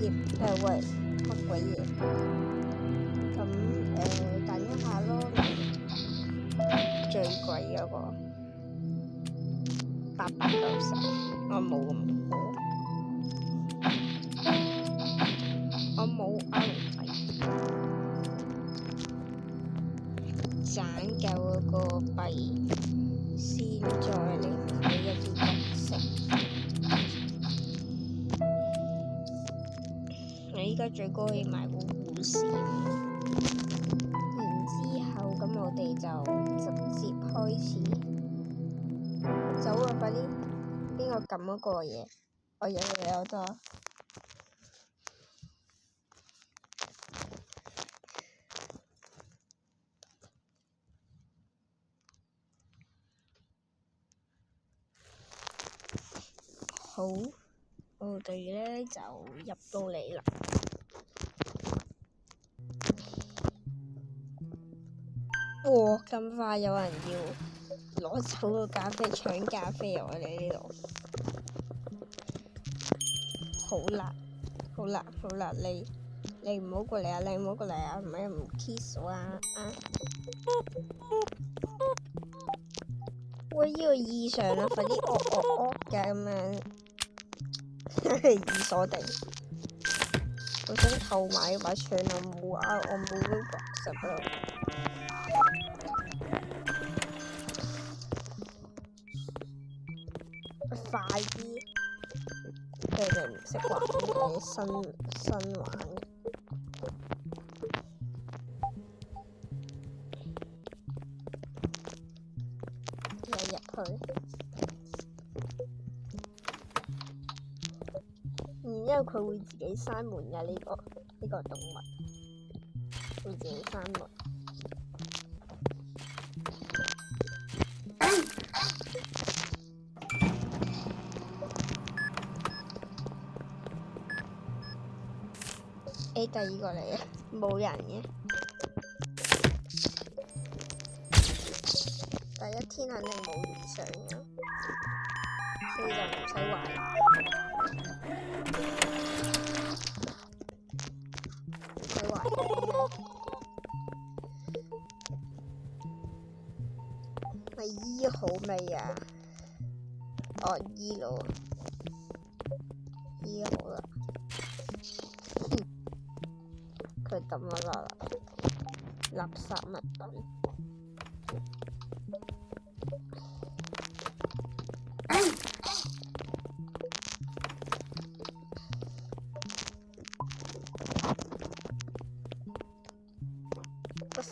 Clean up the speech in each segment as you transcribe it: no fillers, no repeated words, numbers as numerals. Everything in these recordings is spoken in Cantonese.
業喂乜鬼嘢？咁等一下咯，最貴嗰個890，我冇咁好，我冇歐幣，賺夠嗰個幣先再嚟睇一啲角色。我依家最高可以買個護士，然之後咁我哋就直接開始走啊！快啲，邊個撳嗰個嘢？我有得。好，我哋咧就入到嚟啦。哇！咁快有人要攞走個咖啡，搶咖啡啊！我哋呢度好辣，好辣，好辣！你唔好過嚟啊！你唔好過嚟啊！唔係唔 kiss 我啊！喂，呢個異常啊！快啲惡嘅咁樣，異所地。我想購買把槍啊！我冇呢個實咯。快啲！佢哋唔識玩嘅新玩。入去，然之後佢會自己閂門㗎，呢個動物會自己閂門。第二個嚟啊，冇人嘅。第一天肯定冇異常嘅，所以就唔使懷疑。唔使懷疑咩？咪醫好未啊？哦，醫咯，醫好啦。佢抌咗落垃圾物品。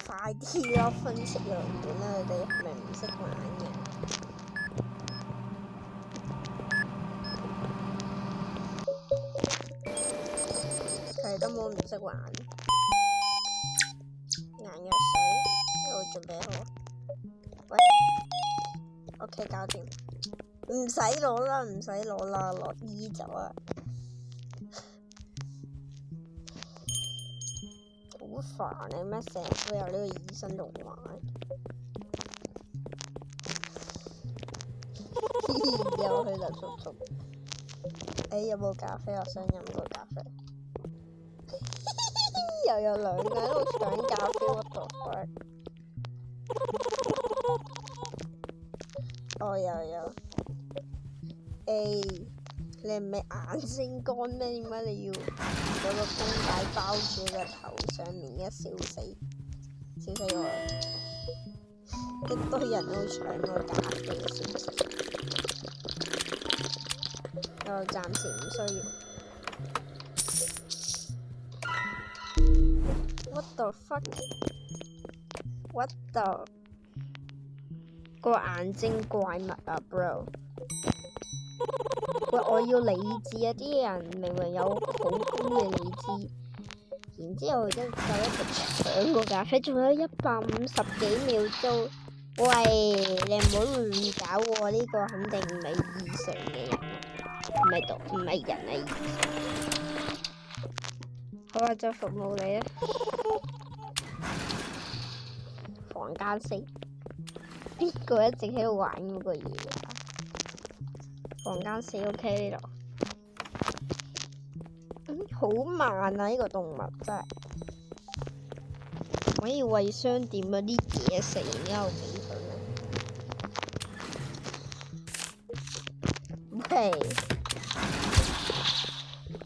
快啲咯！分析兩本啦，你哋係咪唔識玩嘅？佢哋根本唔識玩。眼藥水，我準備好。喂 ，OK， 搞掂。唔使攞啦，唔使攞啦，落醫就啊。好煩你咩？成日都有呢個醫生同玩。又去啦，叔叔。有冇咖啡？我想飲個咖啡。又有兩個喺度搶咖啡，我度開。哦，有。你唔係眼睛乾咩？點解你要攞個繃帶包住個頭上面嘅？笑死我！一堆人都搶個咖啡，笑死！我暫時唔需要。What the fuck？ What the？ 個眼睛怪物啊 ，bro！ 喂，我要理智啊！啲人明明有好高嘅理智，然之後就一直搶個咖啡，仲有150幾秒鐘。喂，你唔好亂搞喎！呢個肯定唔係異常嘅人，唔係人係異常。好啊，就服務你啦。房間4，邊個一直喺度玩嗰個嘢啊？房間4 OK 呢度。好慢啊！呢個動物真係，我要為商店嗰啲嘢食，然之後俾佢啊！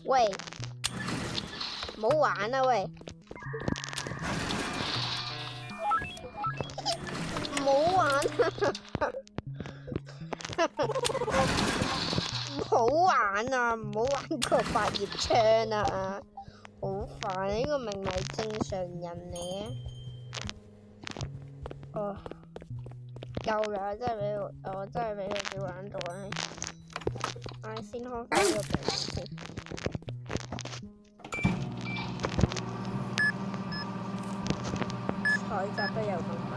喂，唔好玩啊喂！唔好玩啊！唔好玩啊！唔好玩個百葉窗啊！好煩，呢個明明係正常人嚟嘅。哦，夠啦！真係俾我真係俾佢玩到啦！唉，先開翻呢個病先。採集都有咁慢，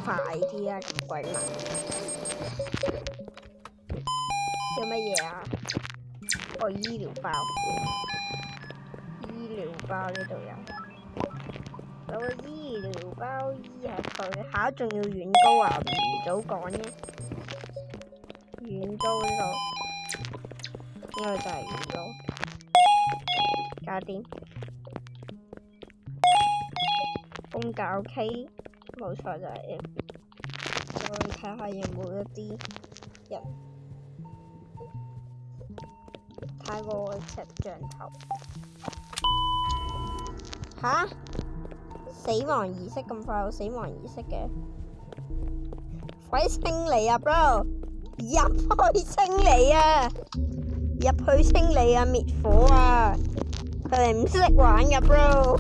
快啲啊！咁鬼慢，叫乜嘢啊？哦，醫療包，醫療包呢度有個醫療包醫下佢，嚇仲要軟膏啊？唔早講啫，軟膏呢個就係軟膏，搞掂。公教 K 冇錯就係，再睇下有冇一啲人太過石像頭吓？死亡儀式咁快有死亡儀式嘅？快清理啊 bro！ 入去清理啊！入去清理啊！滅火啊！佢哋唔識玩㗎 bro，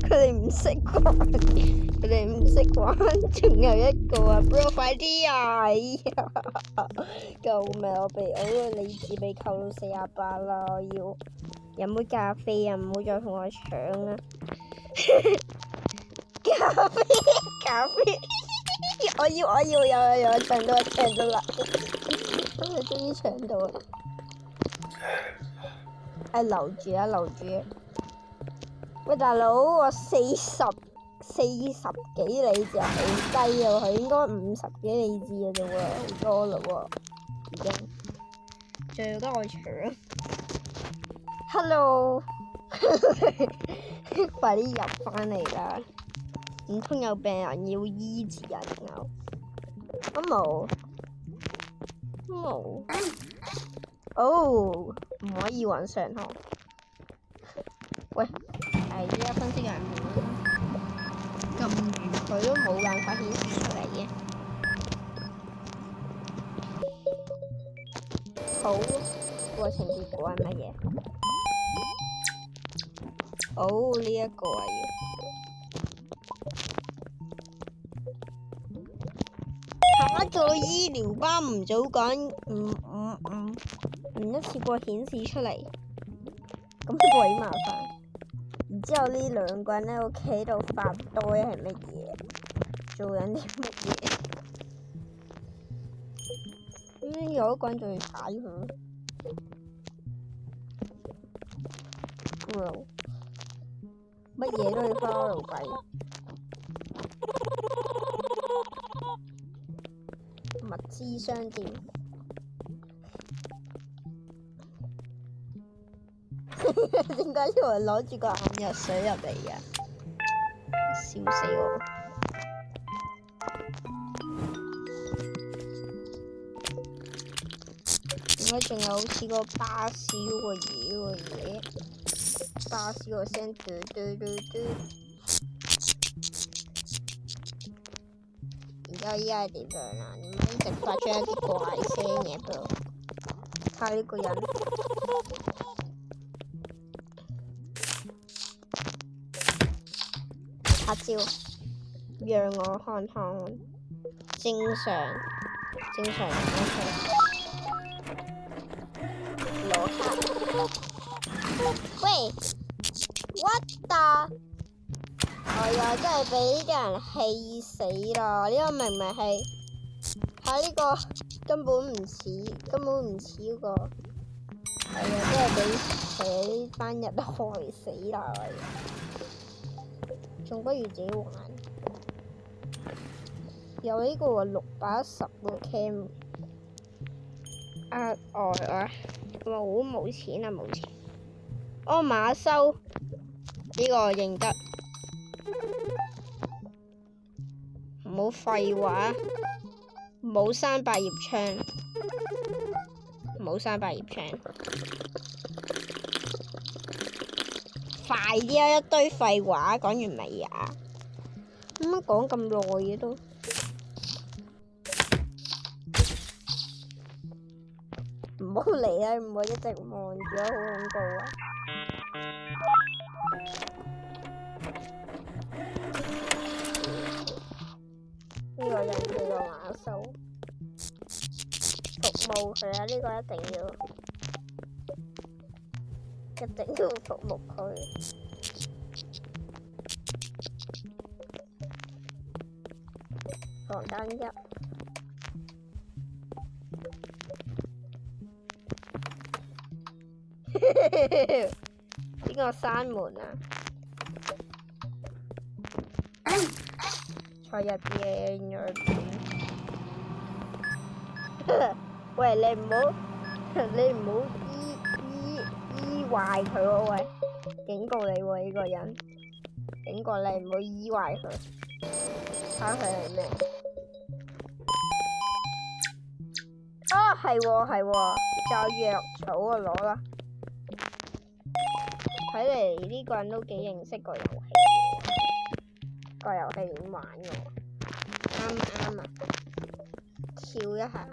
佢哋唔識玩，佢哋唔識玩，仲有一個啊 bro， 快啲啊！哎呀，救命！我個理智被扣到48啦，我要飲杯咖啡啊！唔好再同我搶啊！咖啡，我要有搶到啦！我終於搶到啦！留住啊！喂，大佬，我40幾理智好低啊！佢應該50幾理智嘅啫喎，好多嘞喎，已經。仲要得我搶 ，Hello， 快啲入返嚟啦！唔通有病人要醫治人啊？冇。哦，唔可以揾上堂。喂，依家分析人咁遠，佢都冇辦法顯示出嚟嘅。好，過程結果係乜嘢？哦，呢一個啊要下個醫療包唔早講，唔一次過顯示出嚟，咁鬼麻煩。然之後呢兩個人喺屋企喺度發呆係乜嘢？做緊啲乜嘢？有一個人仲要踩佢。乜嘢都要花路費。物資商店。點解有人攞住個眼藥水入嚟嘅？笑死我！點解仲有好似個巴士嗰個嘢？巴士個聲嘟嘟嘟嘟。然之後依家係點樣啊？點解一直發出一啲怪聲嘅噃？睇呢個人。黑招，讓我看看正常人 OK。攞卡。喂 ，what the？ 哎呀，真係俾呢啲人氣死啦！呢個明明係呢個根本唔似嗰個。係啊，真係俾呢班人害死啦！仲不如自己玩。有呢個610個 cam。外啊！冇錢啊，冇錢。哦，馬修呢個我認得。唔好廢話，冇刪百葉窗，冇刪百葉窗。快啲啊！一堆廢話，講完未啊？乜講咁耐嘅都？唔好嚟啦！唔好一直望住啊，好恐怖啊！呢個人叫做馬修，服務佢啊！呢個一定要服務佢。房間一。邊個閂門啊？坐入鏡入邊。喂，你唔好醫壞佢喎！喂，警告你喎！呢個人，警告你唔好醫壞佢。睇下佢係咩？啊，係喎，就藥草啊，攞啦！睇嚟呢個人都幾認識個遊戲，個遊戲點玩嘅喎？啱啊！跳一下，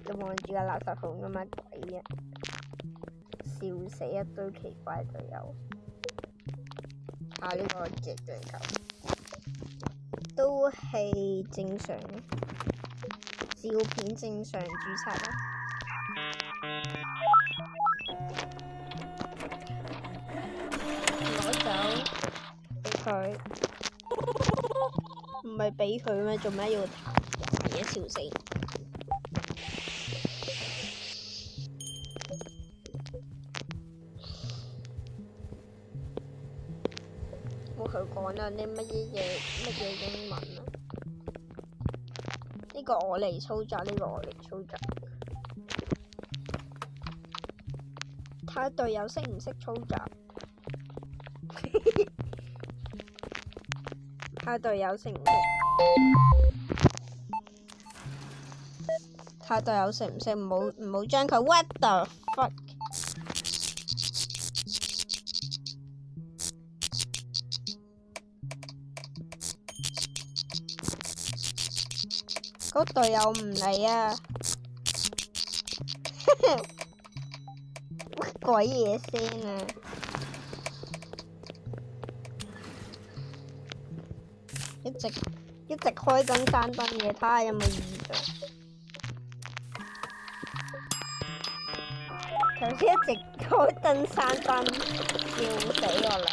你望住個垃圾桶做乜鬼啊？笑死一堆奇怪隊友。呢個直對球都係正常，照片正常註冊啦。攞走俾佢，唔係俾佢咩？做咩要彈嘢？笑死！佢講啦啲乜嘢英文啊？呢個我嚟操作，呢個我嚟操作。睇下隊友識唔識操作？睇下隊友識唔識？睇下隊友識唔識？唔好將佢 what the fuck！嗰隊友唔嚟啊！乜鬼嘢聲啊！一直開燈閂燈嘅，睇下有冇異象。頭先一直開燈閂燈，笑死我啦！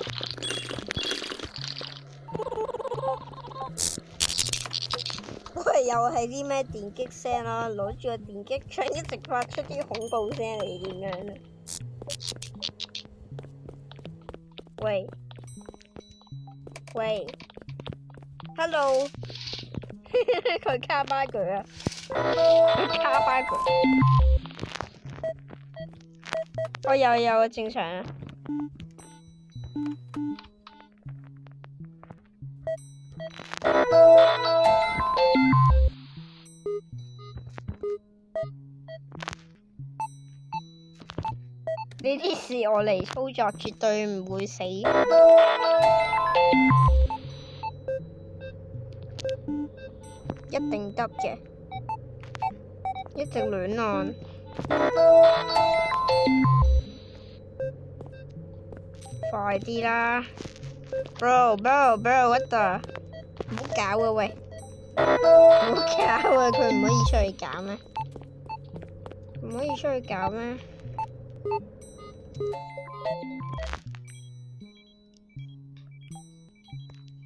喂，又係啲咩電擊聲啦？攞住個電擊槍一直發出啲恐怖聲嚟，點樣啊？喂 ，Hello， 佢卡巴佢啊！佢卡巴佢。我有正常啊。呢啲事我嚟操作，絕對唔會死。一定得嘅，一直亂按。快啲啦 ！Bro，what the？ 唔好搞啊喂！唔好搞啊！佢唔可以出去搞咩？唔可以出去搞咩？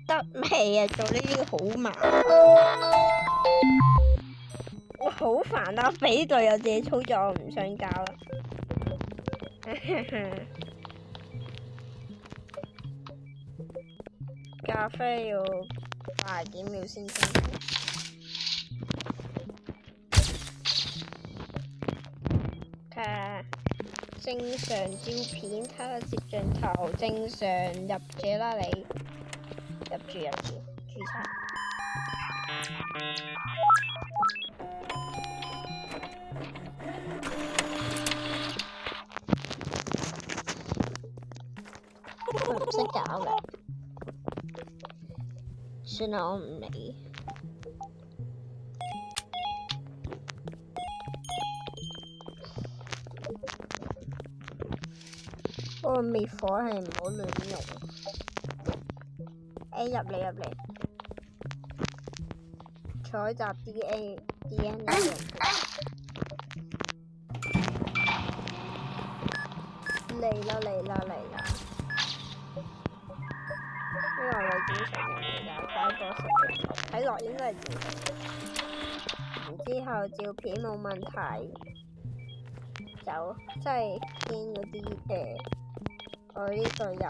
得未啊？做呢啲好麻煩，我好煩啊！俾隊友自己操作，我唔想搞啦。咖啡要80幾秒先清。正常照片，睇下攝像頭正常入住啦你，入住註冊。佢唔識搞嘅，算啦，我唔理。嗰個滅火係唔好亂用。入嚟，採集 DNA 嚟啦！呢個係正常人嚟㗎，太多實睇落應該係正常。然之後照片冇問題，就即係見嗰啲我啲隊友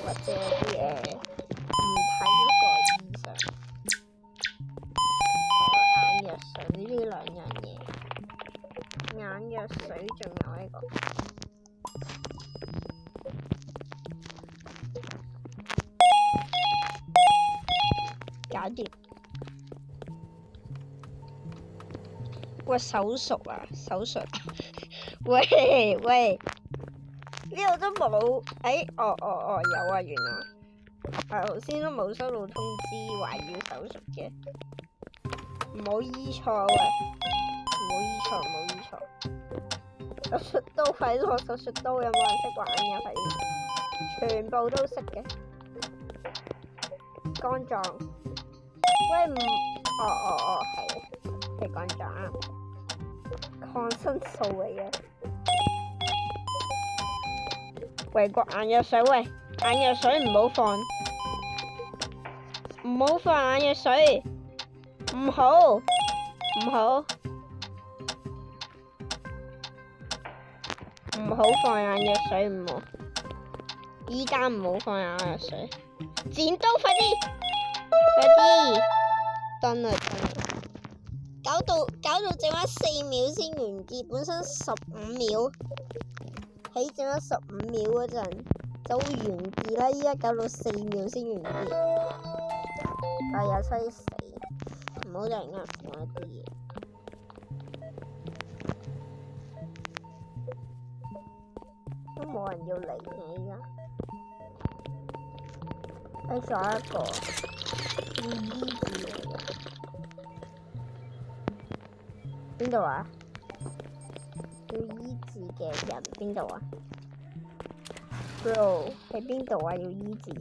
或者啲唔睇嗰個異常，眼藥水呢兩樣嘢，眼藥水仲有呢個。搞掂。喂，手熟啊！喂，呢度都冇。有啊，原來頭先都冇收到通知話要手熟嘅，唔好依錯喂，唔好依錯。手術刀快啲攞手術刀，有冇人識玩嘅？快啲，全部都識嘅。肝臟，喂唔，係肝臟啊，抗生素嚟嘅。喂，個眼藥水，喂，眼藥水唔好放眼藥水，唔好放眼藥水，唔好，依家唔好放眼藥水，剪刀快啲，得啦，搞到剩翻4秒先完結，本身15秒。喺剩咗15秒嗰陣就會完結啦，依家搞到4秒先完結，哎呀衰死！唔好突然間放一啲嘢，都冇人要嚟嘅依家。仲有一個要醫治嚟嘅，邊度啊？要醫治嘅人邊度啊 ？Bro 喺邊度啊？要醫治，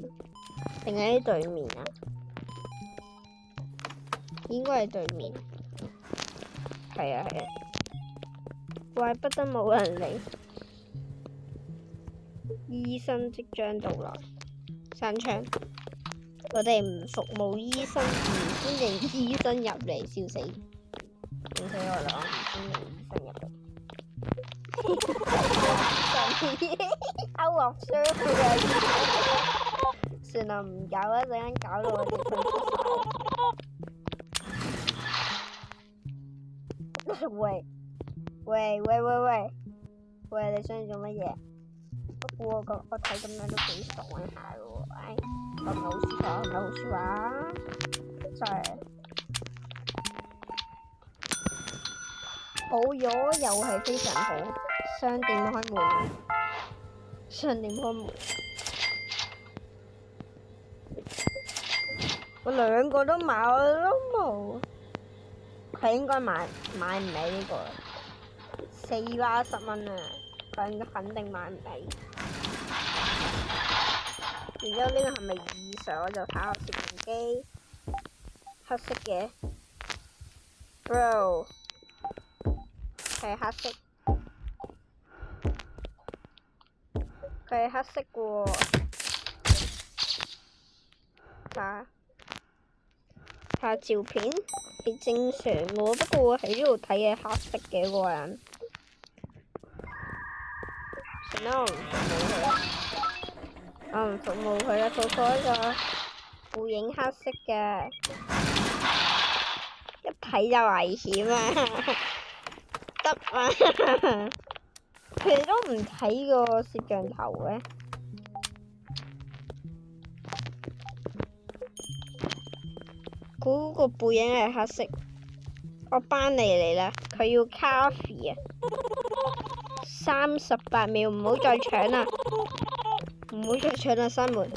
定係喺對面啊？應該係對面。係啊，怪不得冇人嚟。醫生即將到來，閂窗。我哋唔服務醫生，唔歡迎醫生入嚟，笑死！笑死我啦！唔歡迎醫生入嚟。out of service 算啦，唔搞啦，陣間搞到我哋退出晒。喂，你想做乜嘢？不過我睇咁樣都幾爽下喎，唉，咁好笑啊，係咪好笑啊？真係好咗，又係非常好。商店開門，我兩個都買，我都冇。佢應該買唔起呢個，410蚊啊！佢肯定買唔起。然之後呢個係咪異常？我就睇下攝影機，黑色嘅 ，bro 係黑色。佢係黑色嘅喎，睇下照片係正常喎，不過喺呢度睇嘅黑色嘅嗰個人，算啦，我唔服務佢啦，做錯一個背影黑色嘅，一睇就危險啊！得啊！佢哋都唔睇個攝像頭嘅。嗰個背影係黑色。我班尼嚟啦，佢要咖啡啊！38秒，唔好再搶啦！唔好再搶啦，閂門！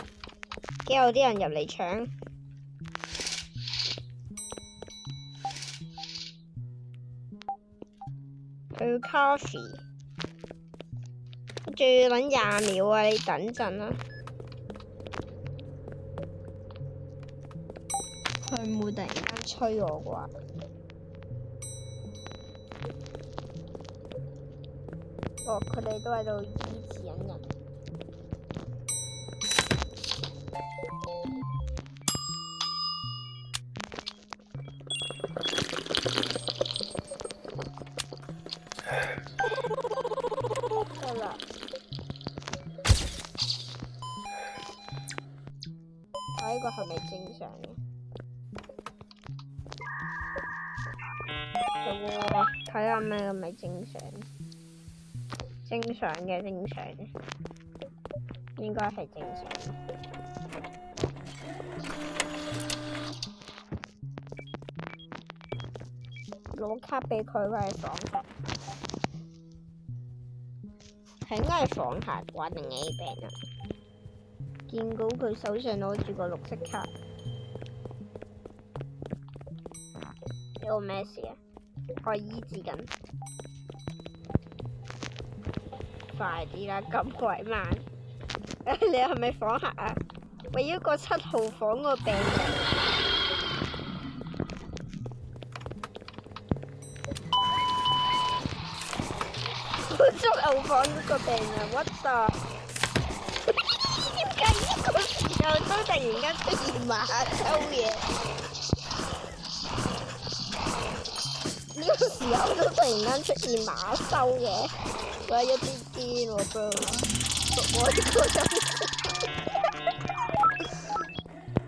驚有啲人入嚟搶。佢要咖啡，仲要等20秒啊！你等陣啦。佢唔會突然間催我啩？哦，佢哋都喺度醫治緊人。得啦。睇呢個係咪正常嘅？睇下咩係咪正常？正常嘅，正常嘅，應該係正常嘅。攞卡俾佢，佢係訪客，係應該係訪客啩定 A 病啊？見到佢手上攞住個綠色卡，呢個咩事啊？我醫治緊。快啲啦，咁鬼慢！你係咪訪客啊？為咗個7號房個病人，7號房嗰個病人，what the？點解呢個時候都突然間出現馬騮嘢？呢個時候都突然間出現馬騮嘅？我有啲癲喎 bro， 我呢個真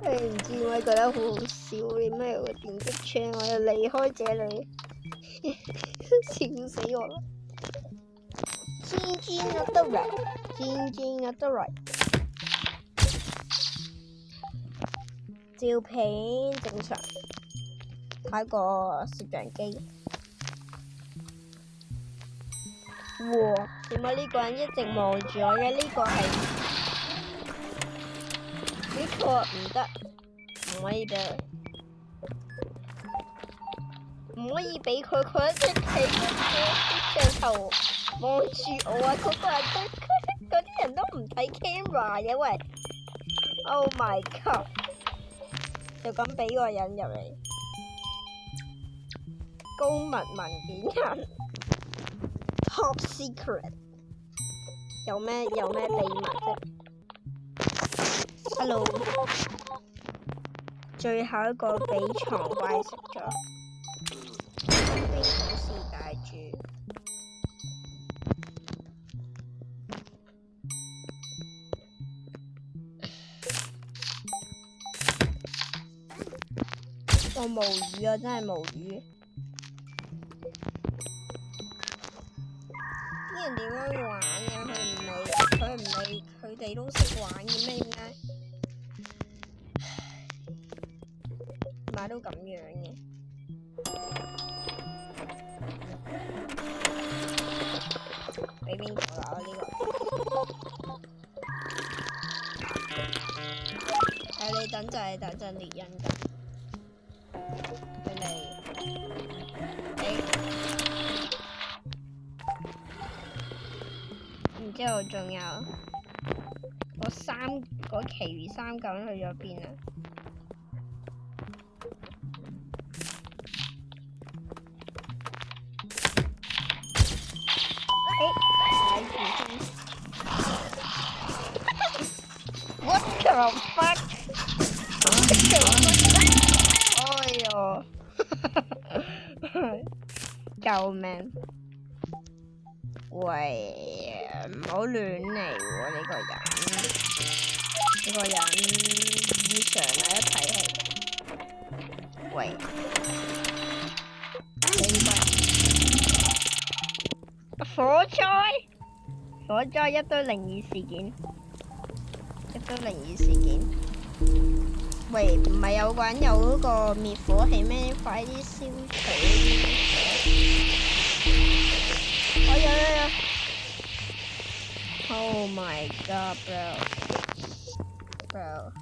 係唔知點解覺得好好笑，點解會點擊槍我又離開這裡，笑死我啦！尖尖啊得嚟，尖尖啊得嚟，照片正常，睇個攝像機。哇！點解呢個人一直望住我嘅？呢個係呢個唔得，唔可以俾佢，唔可以俾佢。佢一直企喺個攝像頭望住我啊！嗰個人嗰啲人都唔睇 camera 嘅喂 ！Oh my god！ 就咁俾個人入嚟，高密文件人。Top secret 有咩秘密啫 ？Hello， 最後一個俾床怪食咗，身邊好事大住。我無語啊！真係無語。啲人點樣玩嘅？佢唔理，佢哋都識玩嘅咩？點解買到咁樣嘅？俾邊個啦？呢個你等陣列印㗎。佢哋然之後仲有嗰其餘3嚿去咗邊啊？睇住先。What the fuck？ 哎呦！救命！喂，唔好亂嚟喎！呢個人異常啊！一睇係，喂，火災一堆靈異事件，喂，唔係有個人有嗰個滅火器咩？快啲燒除啲火！Oh my god, bro！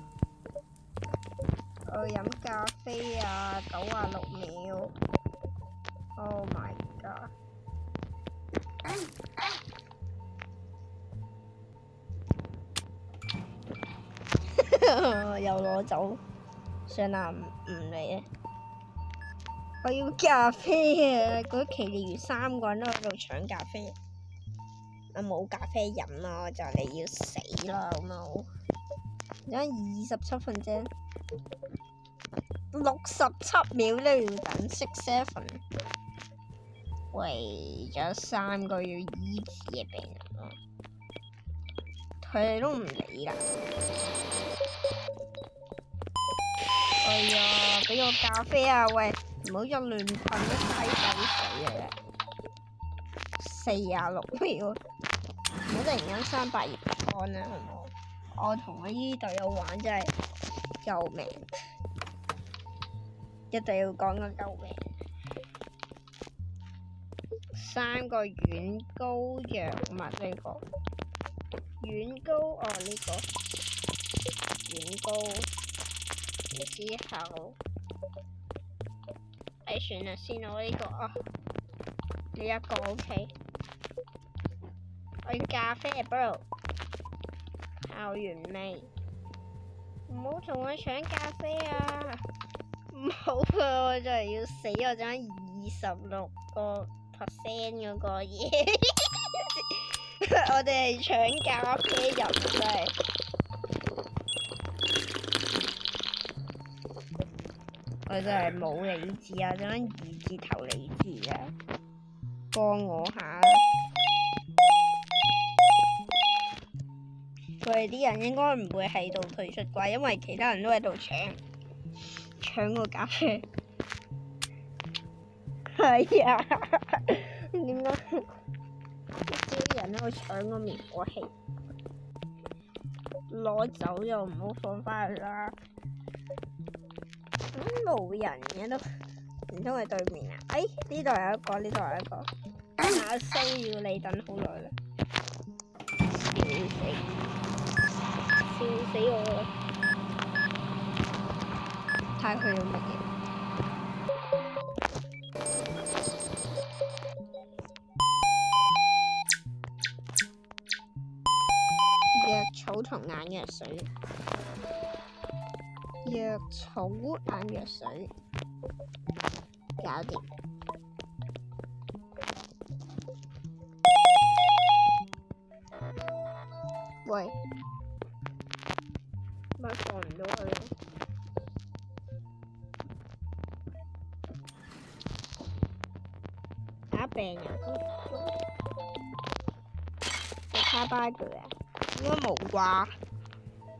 我飲咖啡啊，96秒。Oh my god！ 又攞走，算啦，唔理啊！我要咖啡啊！嗰奇異魚3個人都喺度搶咖啡，我冇咖啡飲啦，我就嚟要死啦好冇？而家27分啫，67秒都要等6-7，喂，仲有3個要醫治嘅病人咯，佢哋都唔理啦。哎呀，俾我咖啡啊！喂，唔好再亂噴啲西水啊！46秒，唔好突然間300熱不安啦，好唔好？我同我呢啲隊友玩真係救命，一定要講個救命。3個軟膏藥物呢個，軟膏呢個軟膏。之後，算啦，先攞呢個啊，呢一個 OK。我要咖啡 bro， 校園味，唔好同我搶咖啡啊！唔好啊，我就係要死，我爭26%嗰個嘢。我哋係搶咖啡人真係。我真係冇理智啊！點解2字頭理智啊？幫我下！佢哋啲人應該唔會喺度退出啩，因為其他人都喺度搶個咖啡。係啊，點解啲人喺度搶個滅火器？攞走又唔好放返去啦！冇人嘅都，唔通係對面啊？呢度有一個，呢度有一個，阿蘇要你等好耐啦，笑死我啦！睇下佢要乜嘢？藥草同眼藥水。藥草眼藥水，搞掂。喂，咪放唔到佢咯？打病人先，你卡巴佢啊？應該冇啩。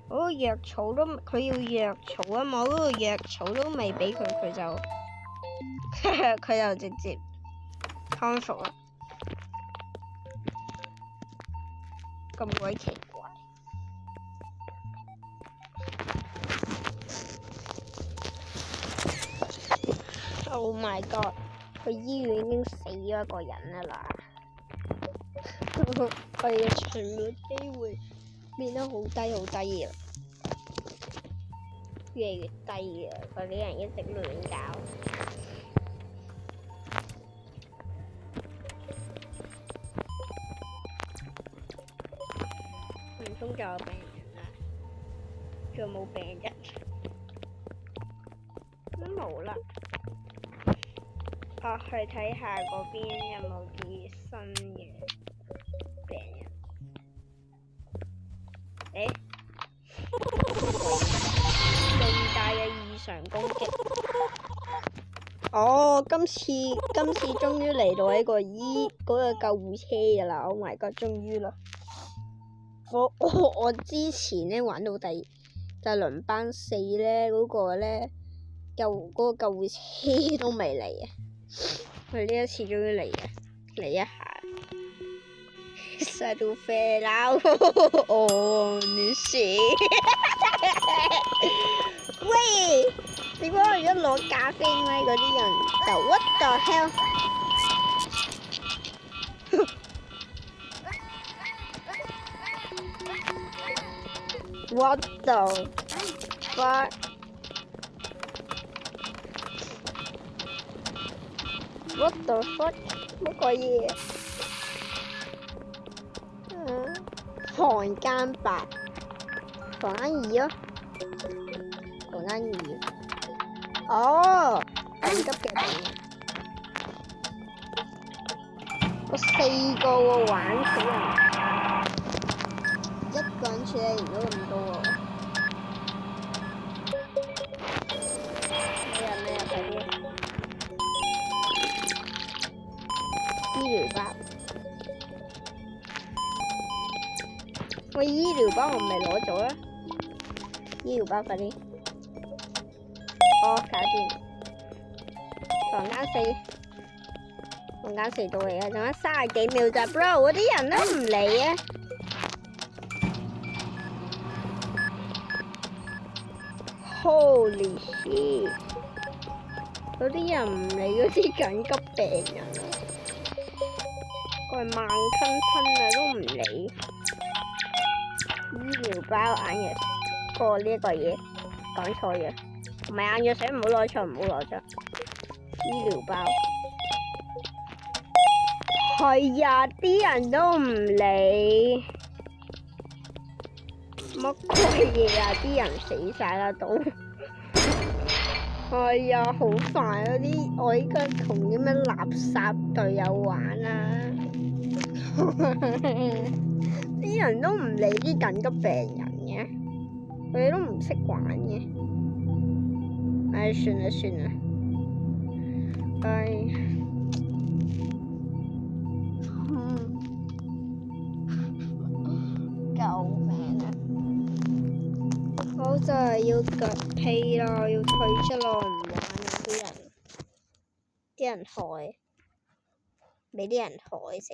嗰個藥草都佢要藥草啊嘛，嗰個藥草都未俾佢，佢就佢就直接康復啦，咁鬼奇怪。Oh my god！ 佢醫院已經死咗一個人啦，佢嘅存活機會變得好低好低啊，越嚟越低啊！嗰啲人一直亂搞，唔通仲有病人啊？仲冇病人？都冇啦。去睇下嗰邊有冇啲新嘅病人。巨大嘅異常攻擊。今次終於嚟到一個嗰個救護車㗎啦 ！Oh my god， 終於啦！我之前咧玩到就係輪班4咧嗰個咧嗰個救護車都未嚟啊！佢呢一次終於嚟啊！嚟一下，晒到啡啦！哦，你死！喂，點解我一攞咖啡咪嗰啲人就 what the hell？ What the fuck？ What the fuck？ 乜鬼嘢？房間8，房間2咯，房間2。哦，緊急嘅病人，我4個喎，玩死人，一個人處理唔到咁多喎。咩啊，快啲！醫療包，喂，醫療包我唔係攞咗啊！醫療包快啲！哦，搞掂。房間4，房間4到嚟啊！仲有30幾秒咋 ，bro！ 嗰啲人都唔理啊！Holy shit！ 嗰啲人唔理嗰啲緊急病人，佢係慢吞吞啊，都唔理。醫療包眼藥，過呢一個嘢講錯咗，唔係眼藥水，唔好攞錯，唔好攞錯。醫療包係呀，啲人都唔理，乜鬼嘢啊！啲人死晒啦都。係呀，好煩啊！我依家同啲咩垃圾隊友玩啊！啲人都唔理啲緊急病人嘅，佢哋都唔識玩嘅。唉，算啦算啦，唉，救命啊！我就係要腳屁啦，要退出咯，唔玩啦！啲人害，俾啲人害死。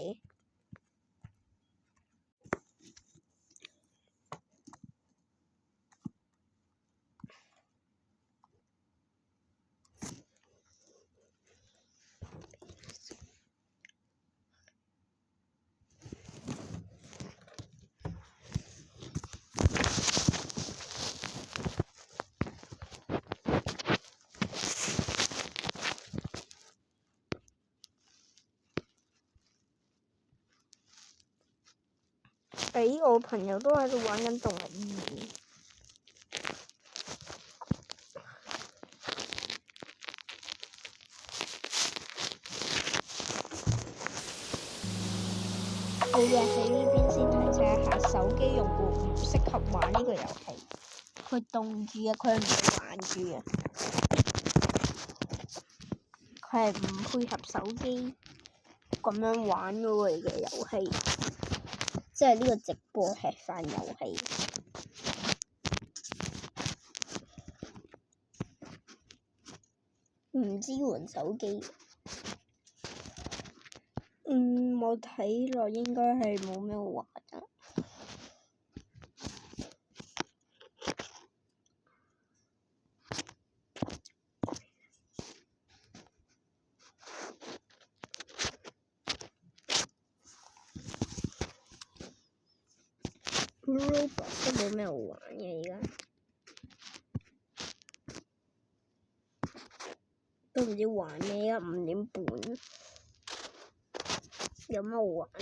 我朋友都喺度玩緊動物醫院。我嘅喺呢邊先提醒一下，手機用戶唔適合玩呢個遊戲。佢凍住啊，佢唔會玩住啊，佢係唔配合手機咁樣玩嗰個嘅遊戲。即係呢個直播吃飯遊戲，唔支援手機。我睇落應該係冇咩玩啊。Roblox 都冇咩好玩嘅，而家都唔知玩咩啊！5點半，有咩好玩啊？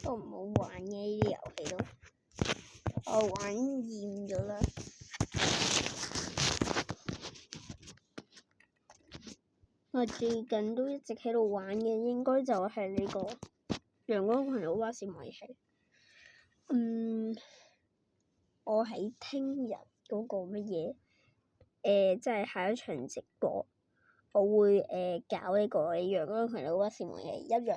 都唔好玩嘅呢啲遊戲都，我玩厭咗啦。我最近都一直喺度玩嘅，應該就係呢個陽光群島巴士模擬器。我喺聽日嗰個乜嘢？即係下一場直播，我會搞呢個陽光群島巴士模擬器，一樣